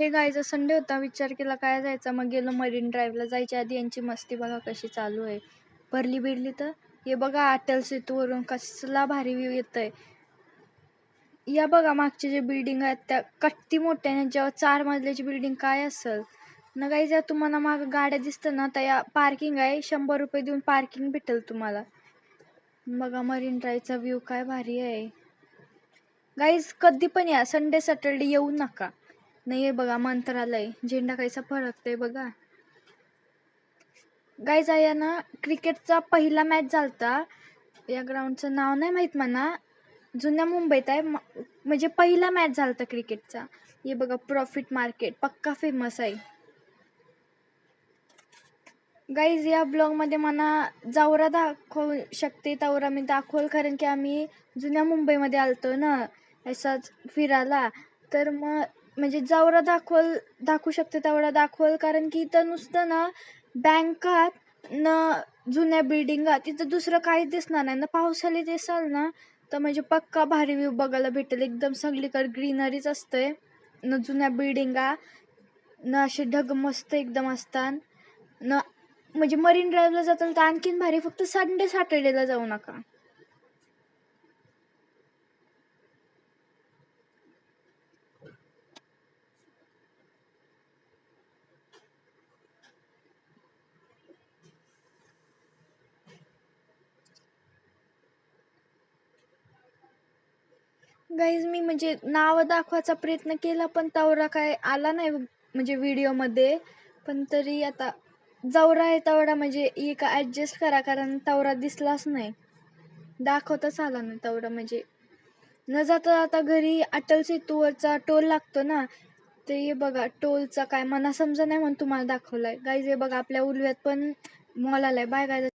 हे गाईचा संडे होता. विचार केला काय जायचा, मग गेलो मरीन ड्राईव्हला. जायच्या आधी यांची मस्ती बघा कशी चालू आहे. भरली बिरली तर हे बघा, अटल सेतूवरून कसला भारी व्ह्यू येतोय. या बघा मागचे जे बिल्डिंग आहेत त्या किती मोठ्या, ज्यावर 4 मजल्याची बिल्डिंग काय असेल ना. गाईज जर तुम्हाला माग गाड्या दिसतं ना, तर या पार्किंग आहे. 100 रुपये देऊन पार्किंग भेटेल तुम्हाला. बघा मरीन ड्राईव्हचा व्ह्यू काय भारी आहे. गाईज कधी पण या, संडे सॅटरडे येऊ नका. नाही आहे बघा मंत्रालय, झेंडा कायचा फडकतोय बघा. गाईज आहे ना, क्रिकेटचा पहिला मॅच झालता. या ग्राउंडचं नाव नाही माहित मला, जुन्या मुंबईत आहे. म्हणजे पहिला मॅच झालता क्रिकेटचा. हे बघा प्रॉफिट मार्केट पक्का फेमस आहे. गाईज या ब्लॉगमध्ये मला जावरा दाखवू शकते, तवरा मी दाखवल, कारण की आम्ही जुन्या मुंबईमध्ये आलतो ना असाच फिरायला. तर मग म्हणजे जावरा दाखवू शकते तेवढा दाखवल, कारण की इथं नुसतं ना बँकात न जुन्या बिल्डिंगात, तिथं दुसरं काहीच दिसणार नाही ना. पावसाळी दिसाल ना तर म्हणजे पक्का भारी व्ह्यू बघायला भेटेल. एकदम सगळीकडे ग्रीनरीच असतंय न, जुन्या बिल्डिंगा न, असे ढग मस्त एकदम असतात न. म्हणजे मरीन ड्राईव्हला जाताल तर आणखीन भारी, फक्त संडे सॅटर्डेला जाऊ नका. गाईज मी म्हणजे नाव दाखवायचा प्रयत्न केला पण तेवढा काय आला नाही म्हणजे व्हिडिओमध्ये. पण तरी आता जवरा आहे तेवढा म्हणजे एक ॲडजस्ट करा, कारण तेवढा दिसलाच नाही, दाखवताच आला नाही तेवढा. म्हणजे न जाता आता घरी अटल सेतूवरचा टोल लागतो ना, ते हे बघा टोलचा काय मना समजा नाही म्हणून तुम्हाला दाखवलाय. गाईज हे बघा आपल्या उलव्यात पण मॉल आलाय. Bye guys.